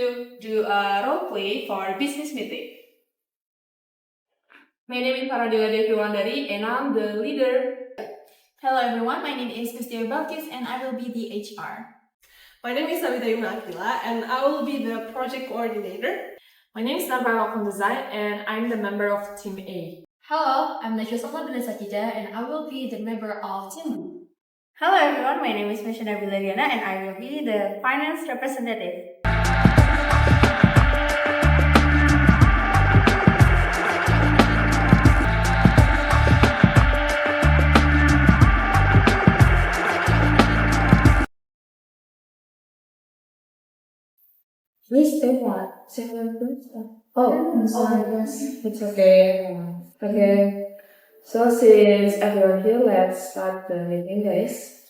to do a role play for business meeting. My name is Faradila Devi Wandari and I'm the leader. Hello everyone, my name is Christia Balkis and I will be the HR. My name is Savita Yuna Akila and I will be the project coordinator. My name is Nabila Kondazai and I'm the member of Team A. Hello, I'm Najwa Salma bin Sakida and I will be the member of Team B. Hello everyone, my name is Mishana Vilariana and I will be the finance representative. Please stay what? Oh, sorry, yes. It's okay. Okay. So since everyone here, let's start the meeting, guys.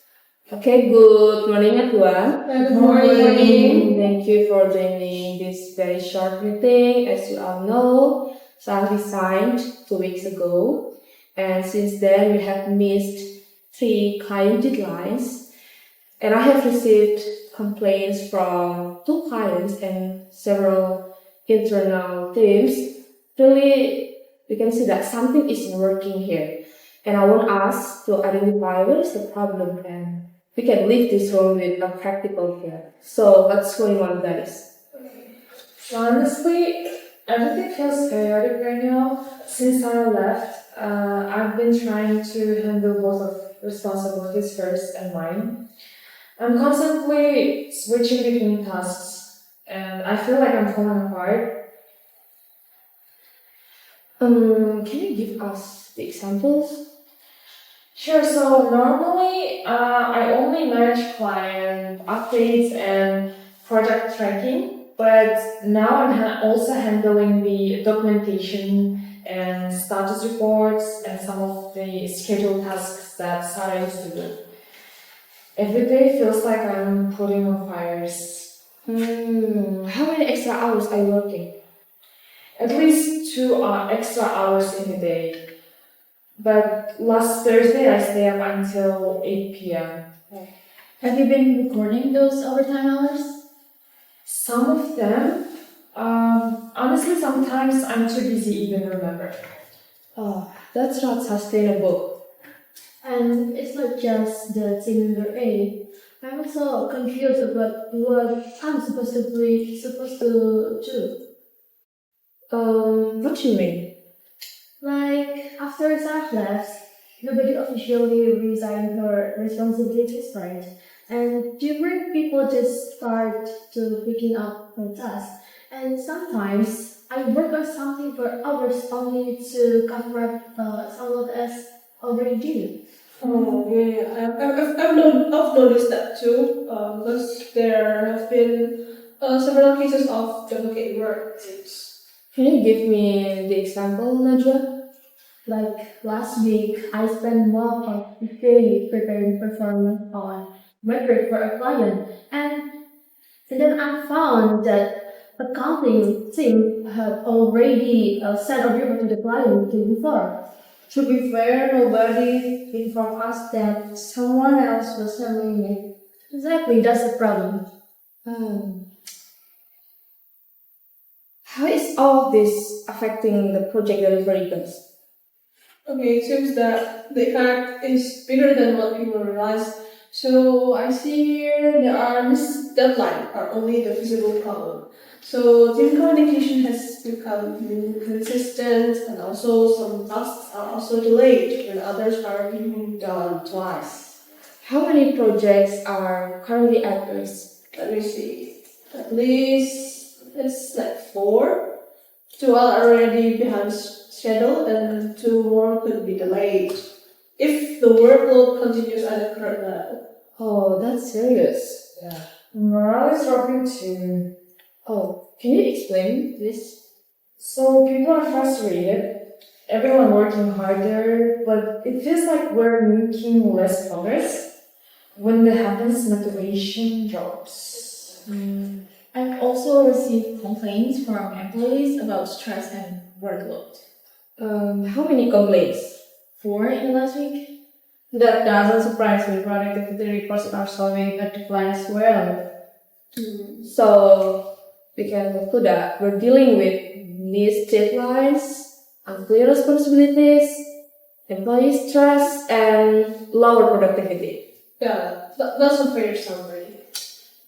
Okay, good morning everyone. Good morning. Thank you for joining this very short meeting. As you all know, Sal resigned 2 weeks ago. And since then, we have missed 3 client deadlines. And I have received complaints from 2 clients and several internal teams. Really, we can see that something isn't working here. And I want us to identify what is the problem and we can leave this room with a practical care. So what's going on, guys? Honestly, everything feels chaotic right now. Since I left, I've been trying to handle both of responsibilities first and mine. I'm constantly switching between tasks and I feel like I'm falling apart. Can you give us the examples? Sure, so normally I only manage client updates and project tracking, but now I'm also handling the documentation and status reports and some of the scheduled tasks that Sarah used to do. Every day feels like I'm putting on fires. How many extra hours are you working? At least 2 extra hours in a day. But last Thursday I stayed up until 8 p.m. Have you been recording those overtime hours? Some of them, honestly, sometimes I'm too busy even remember. Oh, that's not sustainable. And it's not just the team member A. I'm also confused about what I'm supposed to do. What do you mean? Like, after Sarah left, nobody officially resigned her responsibilities, right? And different people just start to picking up her tasks. And sometimes I work on something for hours only to cover up someone else already did. Oh yeah, I've noticed that too. Because there have been several cases of duplicate work. Can you give me the example, Najwa? Like last week, I spent more of the day preparing performance on metric for a client, and then I found that accounting team had already sent a report to the client the day before. To be fair, nobody informed us that someone else was handling it. Exactly, that's the problem. How is all this affecting the project delivery, guys? Okay, it seems that the impact is bigger than what people realize. So I see here there are missed deadlines are only the visible problem. So team communication has become inconsistent and also some tasks are also delayed and others are being done twice. How many projects are currently at risk? Let me see. At least it's like 4. 2 are already behind schedule and 2 more could be delayed if the workload continues at the current level. Oh, that's serious. Yeah. Morale is dropping too. Oh, can you explain this? So people are frustrated, everyone working harder, but it feels like we're making less progress. When that happens, motivation drops. I've also received complaints from employees about stress and workload. How many complaints? 4 in last week? That doesn't surprise me. Productivity reports are showing a decline as well. So, can conclude that we're dealing with missed deadlines, unclear responsibilities, employee stress, and lower productivity. Yeah, that's a fair summary.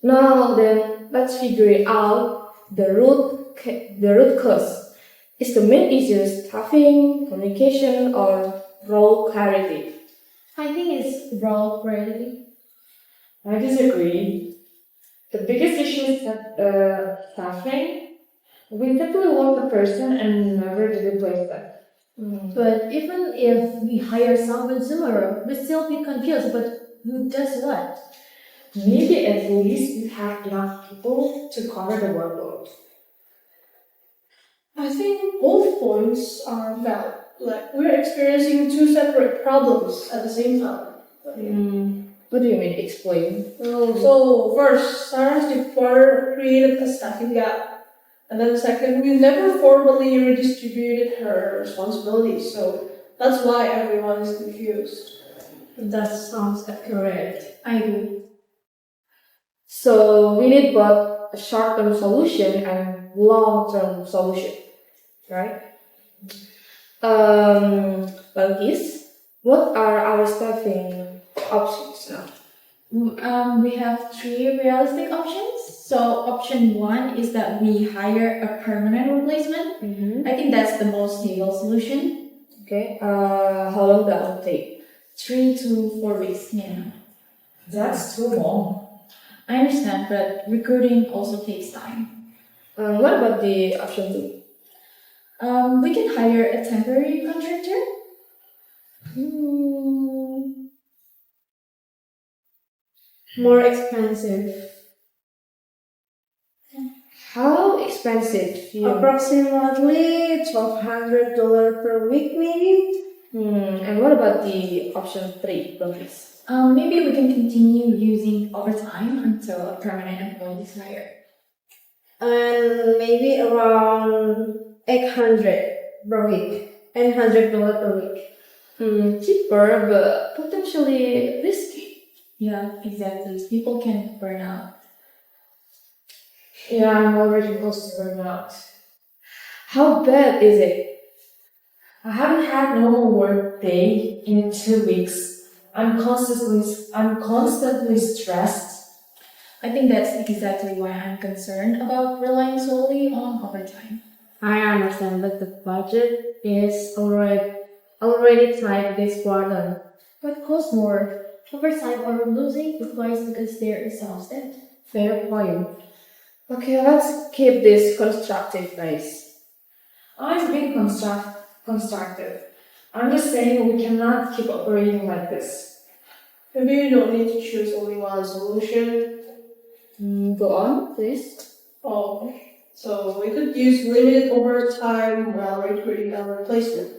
Now then, let's figure out the root cause. Is the main issue staffing, communication, or role clarity? I think it's role clarity. I disagree. The biggest issue is that staffing. We simply want the person and never did replace them. But even if we hire someone tomorrow, we still be confused. But who does what? Maybe at least we have enough people to cover the workload. I think both points are valid. Like, we're experiencing two separate problems at the same time. What do you mean? Explain. So, first, Sarah's departure created a staffing gap. And then second, we never formally redistributed her responsibilities. So, that's why everyone is confused. That sounds accurate. I agree. So we need both a short-term solution and long-term solution, right? Balkis, what are our staffing options now? We have three realistic options. So option one is that we hire a permanent replacement. I think that's the most stable solution. Okay. How long that will take? 3 to 4 weeks. Yeah. That's too long. I understand, but recruiting also takes time. What about the option two? We can hire a temporary contractor. More expensive. How expensive? Approximately $1,200 per week, maybe. And what about the option three, Balkis? Maybe we can continue using overtime until a permanent employee is hired. And maybe around $800 per week. $800 per week. Cheaper, but potentially risky. Yeah, exactly. People can burn out. Yeah, I'm already close to burnout. How bad is it? I haven't had normal work day in 2 weeks. I'm constantly stressed. I think that's exactly why I'm concerned about relying solely on overtime. I understand, but the budget is already tight this quarter. What costs more? Overtime or losing employees because they're exhausted? Fair point. Okay, let's keep this constructive, guys. I'm being constructive. I'm just saying we cannot keep operating like this. Maybe you don't need to choose only one solution. Go on, please. Oh, so we could use limited overtime while recruiting a replacement.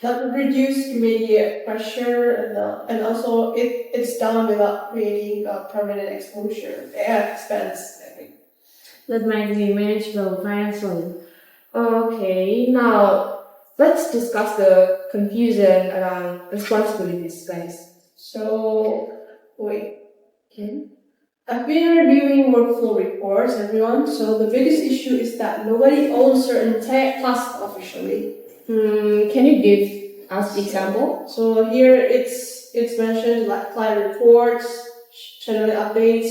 That would reduce immediate pressure and also it's done without creating a permanent expense. I think. That might be manageable financially. Okay, now let's discuss the confusion around responsibilities, guys. So, wait. I've been reviewing workflow reports, everyone. So the biggest issue is that nobody owns certain tasks officially. Can you give us example? So here it's mentioned like client reports, channel updates,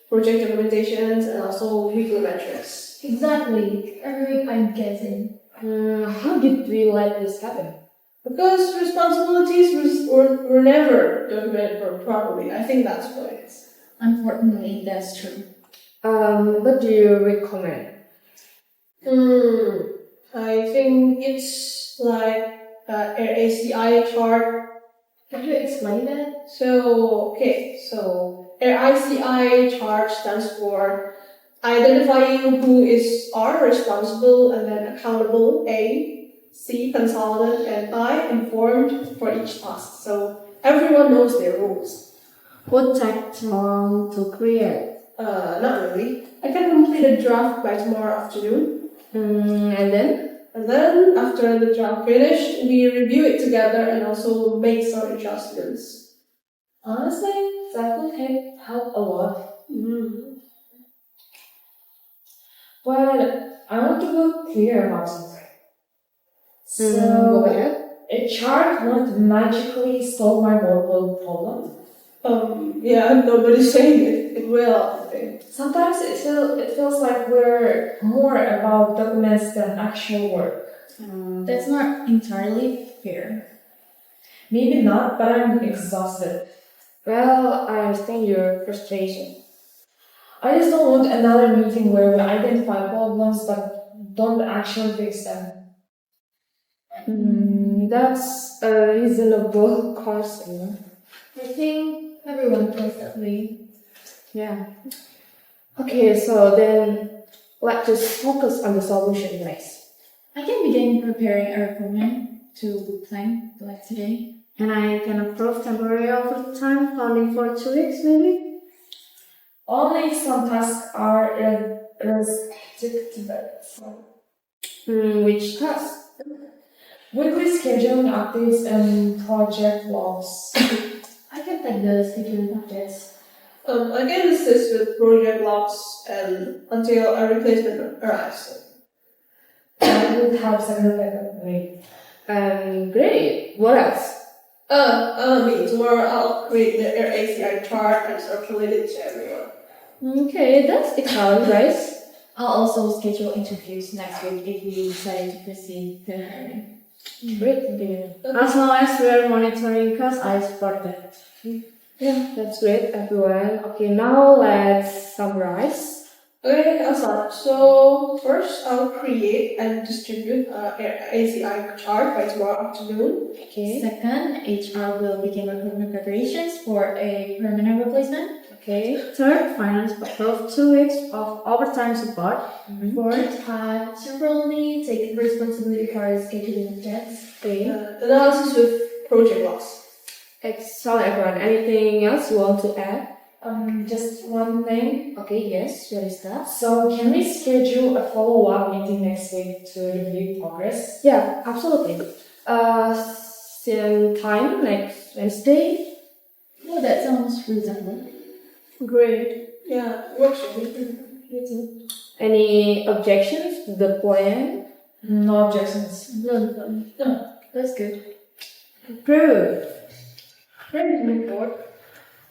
project documentations, and also weekly metrics. Exactly. Every week I'm guessing. How did we let this happen? Because responsibilities were never documented properly. I think that's what it is. Unfortunately, that's true. What do you recommend? I think it's like ACI chart. Can you explain that? So RICI chart stands for identifying who are responsible and then accountable, A, C, consultant, and I, informed for each task. So everyone knows their roles. Would take long to create. Not really. I can complete a draft by tomorrow afternoon. And then? And then after the draft finished, we review it together and also make some adjustments. Honestly, that would help a lot. But I want to be clear about something. Go So, ahead. HR won't magically solve my workload problem. Yeah, nobody's saying it. It will, I think. Sometimes it feels like we're more about documents than actual work. That's not entirely fair. Maybe not, but I'm exhausted. Well, I understand your frustration. I just don't want another meeting where we identify problems but don't actually fix them. That's a reasonable concern. I think everyone feels that way. Yeah. Okay, so then let's just focus on the solution, guys. I can begin preparing a recommend to plan like today. And I can approve temporary overtime funding for 2 weeks, maybe? Only if some tasks are restricted. Which task? Weekly scheduling updates and project logs. I can take the scheduling of this. I can assist with project logs and until a replacement arrives. I would have second backup rate. Great. What else? Me, tomorrow I'll create the ACI chart and circulate it to everyone. Okay, that's excellent, guys. I'll also schedule interviews next week if we decide to proceed to hiring. Great. Okay. As long as we are monitoring costs, I support that. Yeah, that's great, everyone. Okay, now let's summarize. Okay, I'll start. So first, I'll create and distribute ACI chart by tomorrow afternoon. Okay. Second, HR will begin recruitment preparations for a permanent replacement. Okay. Third, finance approve 2 weeks of overtime support. Fourth, have temporarily taken responsibility for scheduling of tasks. Okay. Analysis with project logs. Excellent, everyone. Anything else you want to add? Just one thing. Okay, yes. What is that? So, can we schedule a follow-up meeting next week to review progress? Yeah, absolutely. Same time next Wednesday. Oh, that sounds reasonable. Great. Yeah, works for me. Any objections to the plan? No objections. None. That's good. Approved.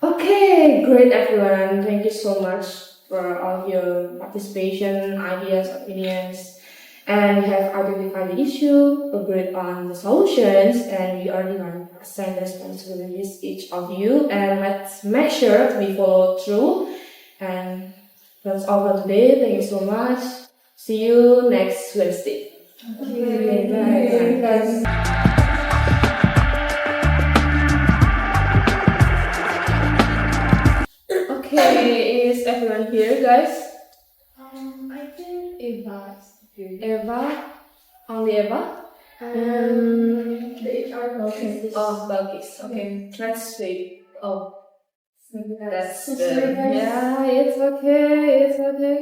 Okay, great, everyone. Thank you so much for all your participation, ideas, opinions. And we have identified the issue, agreed on the solutions, and we are going to assign responsibilities each of you. And let's make sure to be followed through. And that's all for today. Thank you so much. See you next Wednesday. Okay, bye. Okay, is everyone here, guys? I think Eva is here. Eva? Only Eva? The HR process. Oh, Balkis. Okay, let's wait. Oh, that's Sorry, good. guys. Yeah, it's okay. It's okay.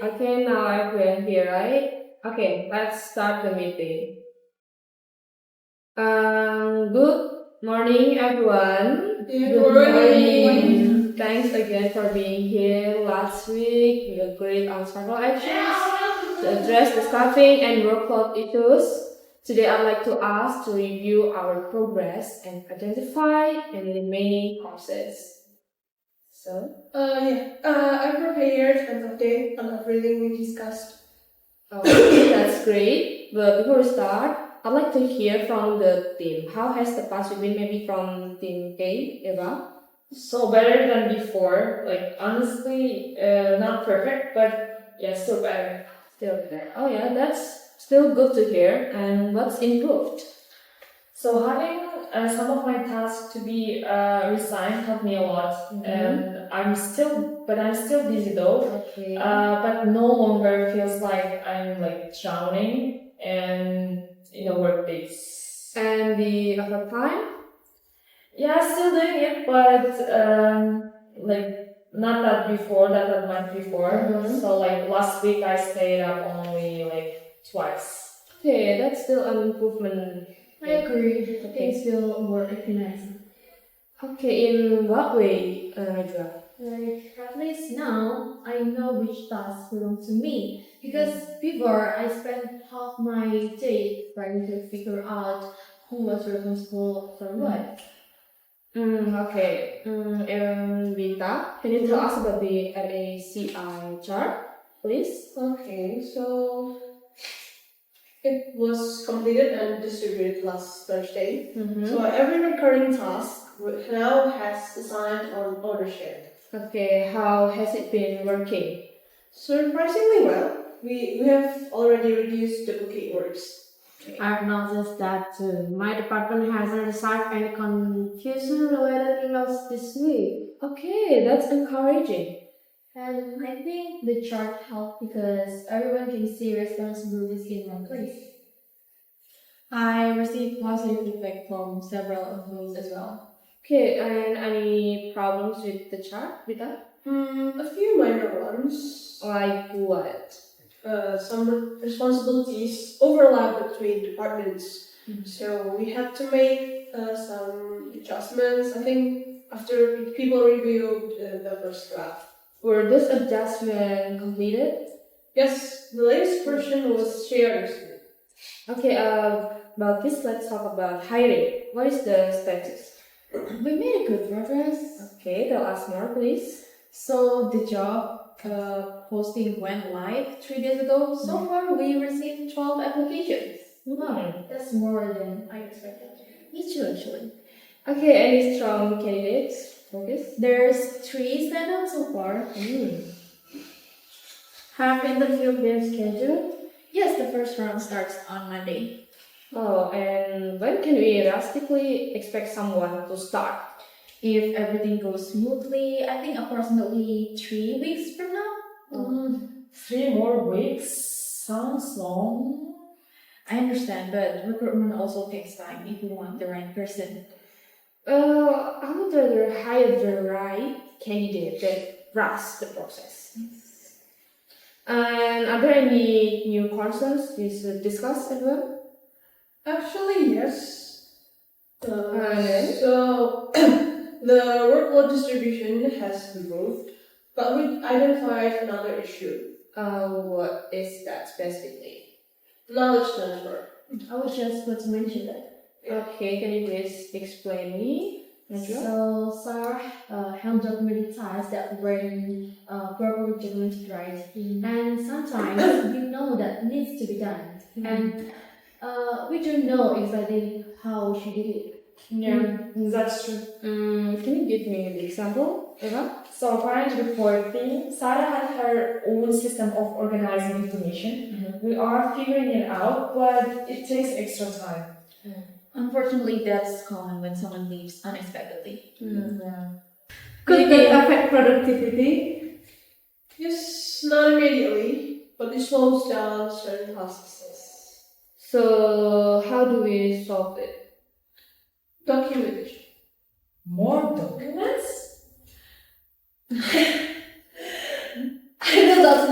Okay, now everyone here, right? Okay, let's start the meeting. Good morning, everyone. Good morning. Thanks again for being here. Last week, we agreed on several actions to address the staffing and workload issues. Today, I'd like to ask to review our progress and identify any remaining causes. So, I prepared an update on everything we discussed. okay, that's great. But before we start, I'd like to hear from the team. How has the past week been? Maybe from team A, Eva? So better than before. Like honestly, not perfect, but yeah, still better. Still there. Oh yeah, that's still good to hear. And what's improved? So having some of my tasks to be resigned helped me a lot, and I'm still busy though. Okay. But no longer feels like I'm like drowning and work days. And the overtime? Yeah, still doing it, but like not that much before. So like last week I stayed up only like twice. Okay, that's still an improvement. I agree. Okay. Things feel more organized. Okay, in what way, Najwa? Like, at least now I know which tasks belong to me. Because before I spent half my day trying to figure out who was responsible for what. Okay. Vita, can you tell us about the MACI chart, please? Okay, so it was completed and distributed last Thursday. So every recurring task now has assigned on ownership. Okay, how has it been working? Surprisingly well. We have already reduced duplicate works. I've noticed that too. My department hasn't received any confusion-related emails this week. Okay, that's encouraging. And I think the chart helped because everyone can see responsibilities in one place. I received positive feedback from several employees as well. Okay, and any problems with the chart, Vita? A few minor ones. Like what? Some responsibilities overlap between departments. So we had to make some adjustments, I think, after people reviewed the first draft. Were those adjustments completed? Yes, the latest version was shared yesterday. Okay, about this, let's talk about hiring. What is the status? We made a good progress. Okay, tell us more, please. So the job posting went live 3 days ago. So far, we received 12 applications. Wow. That's more than I expected. Me too, actually. Okay, any strong candidates? Focus. There's 3 stand-out so far. Have interview been scheduled? Yes, the first round starts on Monday. Oh, and when can we realistically expect someone to start? If everything goes smoothly, I think approximately 3 weeks from now. 3 more weeks sounds long. I understand, but recruitment also takes time if you want the right person. I would rather hire the right candidate than rush the process. And are there any new concerns we should discuss as well? Actually, yes. Okay. So the workload distribution has improved, but we identified another issue: What is that specifically? knowledge transfer. I was just about to mention that. Okay, can you please explain me? Najwa? So Sarah handled many tasks that weren't properly documented right, and sometimes we know that needs to be done, and we don't know exactly how she did it. Yeah, that's true. Can you give me an example, Eva? So client reporting, Sarah had her own system of organizing information. We are figuring it out, but it takes extra time. Unfortunately, that's common when someone leaves unexpectedly. Could that affect productivity? Yes, not immediately, but it slows down certain processes. So, how do we solve it? Documentation. More documents? I know that's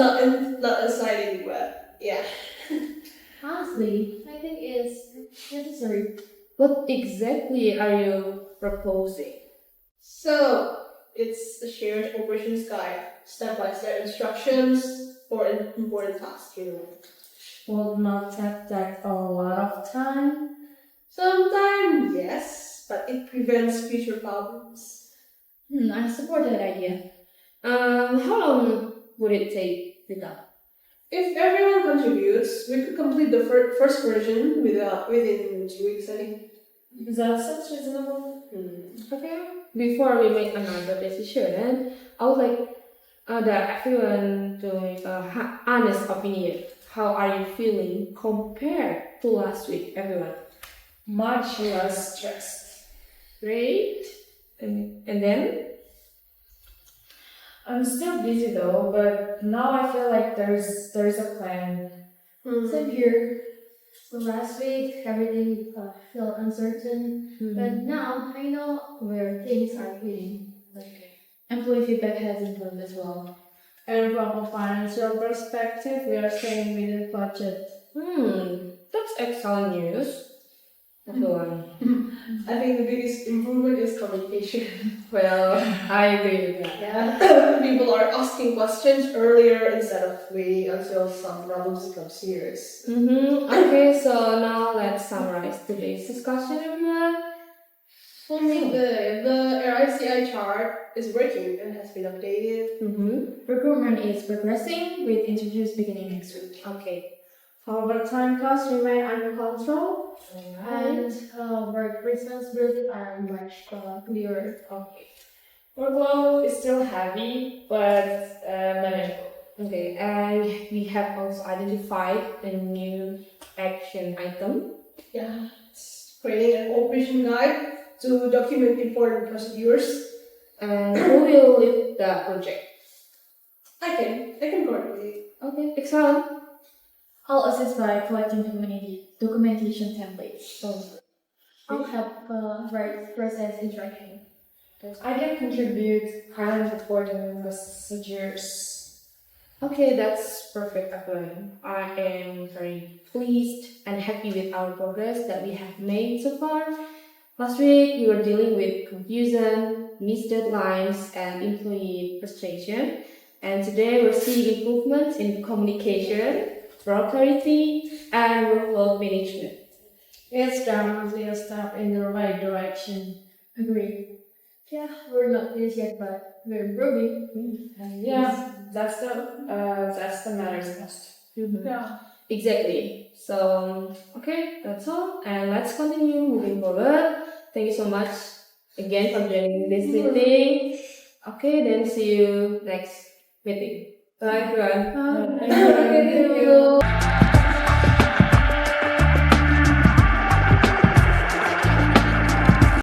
not exciting, but yeah. Honestly, I think it's necessary. What exactly are you proposing? So it's a shared operations guide, step-by-step instructions for important tasks. Will not that take a lot of time? Sometimes yes, but it prevents future problems. I support that idea. How long would it take, Vita? If everyone contributes, we could complete the first version within 2 weeks, I think. That sounds reasonable. Okay. Before we make another decision, I would like everyone to make a honest opinion. How are you feeling compared to last week, everyone? Much less stressed. Great. And then? I'm still busy though, but now I feel like there's a plan. Same here. So last week, everything felt uncertain, but now I know where things are heading. Employee feedback has improved as well. And from a financial perspective, we are staying within budget. That's excellent news. Go on. I think the biggest improvement is communication. Well, I agree with that. Yeah, people are asking questions earlier instead of waiting until some problems become serious. Okay, so now let's summarize today's discussion, everyone. For me, the RICI chart is working and has been updated. Recruitment is progressing with interviews beginning next week. Okay. Overtime costs remain under control, and work responsibilities are much clearer. Okay. Workload is still heavy, but manageable. Okay, and we have also identified a new action item. Yeah, it's creating an operation guide to document important procedures. And who will lead the project? I can coordinate. Okay, excellent. I'll assist by collecting documentation templates. I'll help write process instruction. I can contribute current reporting procedures. Okay, that's perfect, everyone. I am very pleased and happy with our progress that we have made so far. Last week, we were dealing with confusion, missed deadlines, and employee frustration. And today, we're seeing improvements in communication, work clarity, and workload management. It's definitely a step in the right direction. Agree. Yeah, we're not finished yet, but we're improving. Yeah, that's the matters most. Yeah. Exactly. So, okay, that's all. And let's continue moving forward. Thank you so much again for joining this meeting. Okay, then see you next meeting. Bye, everyone. Bye.